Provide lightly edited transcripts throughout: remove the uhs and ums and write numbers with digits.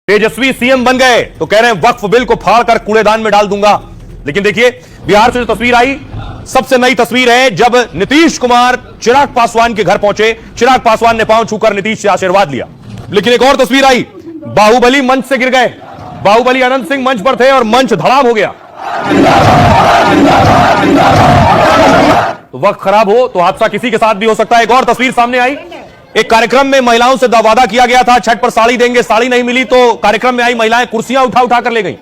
तेजस्वी CM बन गए तो कह रहे हैं वक्फ बिल को फाड़कर कूड़ेदान में डाल दूंगा। लेकिन देखिए बिहार से जो तस्वीर आई, सबसे नई तस्वीर है जब नीतीश कुमार चिराग पासवान के घर पहुंचे। चिराग पासवान ने पांव छूकर नीतीश से आशीर्वाद लिया। लेकिन एक और तस्वीर आई, बाहुबली मंच से गिर गए। बाहुबली अनंत सिंह मंच पर थे और मंच धड़ाम हो गया। तो वक्त खराब हो तो हादसा किसी के साथ भी हो सकता है। एक और तस्वीर सामने आई, एक कार्यक्रम में महिलाओं से वादा किया गया था छठ पर साड़ी देंगे, साड़ी नहीं मिली तो कार्यक्रम में आई महिलाएं कुर्सियां उठा उठा कर ले गई।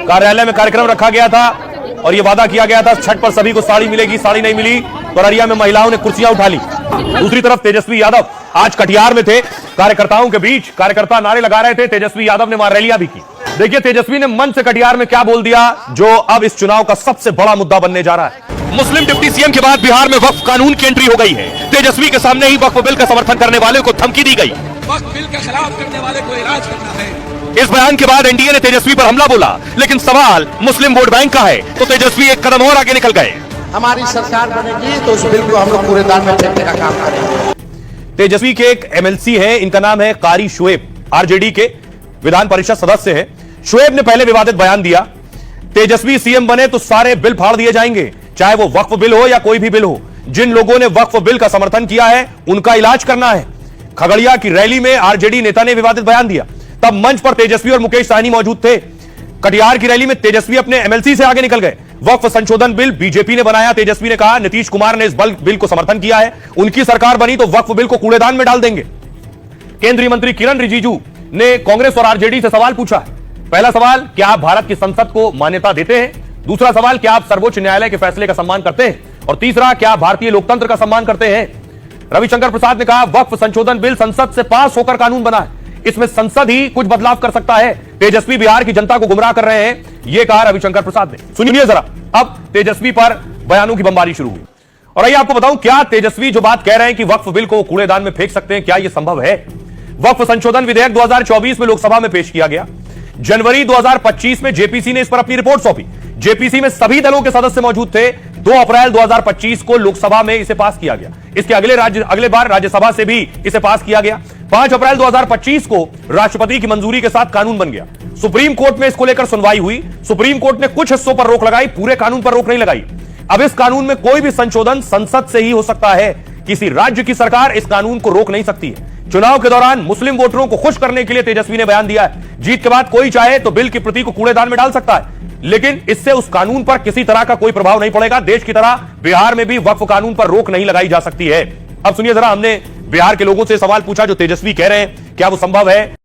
कार्यालय में कार्यक्रम रखा गया था और यह वादा किया गया था छठ पर सभी को साड़ी मिलेगी, साड़ी नहीं मिली तो अररिया में महिलाओं ने कुर्सियां उठा ली। दूसरी तरफ तेजस्वी यादव आज कटिहार में थे, कार्यकर्ताओं के बीच कार्यकर्ता नारे लगा रहे थे। तेजस्वी यादव ने वहां रैलियां भी की। देखिए तेजस्वी ने मंच से कटिहार में क्या बोल दिया, जो अब इस चुनाव का सबसे बड़ा मुद्दा बनने जा रहा है। मुस्लिम डिप्टी सीएम के बाद बिहार में वक्फ कानून की एंट्री हो गई है। तेजस्वी के सामने ही वक्फ बिल का समर्थन करने वाले को धमकी दी गई। वक्फ बिल के खिलाफ करने वाले को इलाज करना है। इस बयान के बाद एनडीए ने तेजस्वी पर हमला बोला, लेकिन सवाल मुस्लिम वोट बैंक का है तो तेजस्वी एक कदम और आगे निकल गए। हमारी सरकार बनेगी तो उस बिल को हम लोग कूड़ेदान में फेंकने का काम करेंगे। तेजस्वी के एक एमएलसी है, इनका नाम है कारी शुएब, आरजेडी के विधान परिषद सदस्य है। शुएब ने पहले विवादित बयान दिया, तेजस्वी सीएम बने तो सारे बिल फाड़ दिए जाएंगे, चाहे वो वक्फ बिल हो या कोई भी बिल हो। जिन लोगों ने वक्फ बिल का समर्थन किया है उनका इलाज करना है। खगड़िया की रैली में आरजेडी नेता ने विवादित बयान दिया, तब मंच पर तेजस्वी और मुकेश सहनी मौजूद थे। कटिहार की रैली में तेजस्वी अपने एमएलसी से आगे निकल गए। वक्फ संशोधन बिल बीजेपी ने बनाया, तेजस्वी ने कहा नीतीश कुमार ने इस बिल को समर्थन किया है, उनकी सरकार बनी तो वक्फ बिल को कूड़ेदान में डाल देंगे। केंद्रीय मंत्री किरण रिजिजू ने कांग्रेस और आरजेडी से सवाल पूछा है। पहला सवाल, क्या आप भारत की संसद को मान्यता देते हैं? दूसरा सवाल, क्या आप सर्वोच्च न्यायालय के फैसले का सम्मान करते हैं? और तीसरा, क्या आप भारतीय लोकतंत्र का सम्मान करते हैं? रविशंकर प्रसाद ने कहा वक्फ संशोधन बिल संसद से पास होकर कानून बना है, इसमें संसद ही कुछ बदलाव कर सकता है। तेजस्वी बिहार की जनता को गुमराह कर रहे हैं, यह कहा रविशंकर प्रसाद ने। सुनिए जरा, अब तेजस्वी पर बयानों की बमबारी शुरू हुई। और आइए आपको बताऊं, क्या तेजस्वी जो बात कह रहे हैं कि वक्फ बिल को कूड़ेदान में फेंक सकते हैं, क्या यह संभव है? वक्फ संशोधन विधेयक 2024 में लोकसभा में पेश किया गया। जनवरी 2025 में जेपीसी ने इस पर अपनी रिपोर्ट सौंपी। जेपीसी में सभी दलों के सदस्य मौजूद थे। 2 अप्रैल 2025 को लोकसभा में इसे पास किया गया। इसके अगले बार राज्यसभा से भी इसे पास किया गया। 5 अप्रैल 2025 को राष्ट्रपति की मंजूरी के साथ कानून बन गया। सुप्रीम कोर्ट में इसको लेकर सुनवाई हुई। सुप्रीम कोर्ट ने कुछ हिस्सों पर रोक लगाई, पूरे कानून पर रोक नहीं लगाई। अब इस कानून में कोई भी संशोधन संसद से ही हो सकता है, किसी राज्य की सरकार इस कानून को रोक नहीं सकती है। चुनाव के दौरान मुस्लिम वोटरों को खुश करने के लिए तेजस्वी ने बयान दिया है, जीत के बाद कोई चाहे तो बिल की प्रति को कूड़ेदान में डाल सकता है, लेकिन इससे उस कानून पर किसी तरह का कोई प्रभाव नहीं पड़ेगा। देश की तरह बिहार में भी वक्फ कानून पर रोक नहीं लगाई जा सकती है। अब सुनिए जरा, हमने बिहार के लोगों से सवाल पूछा जो तेजस्वी कह रहे हैं, क्या वो संभव है?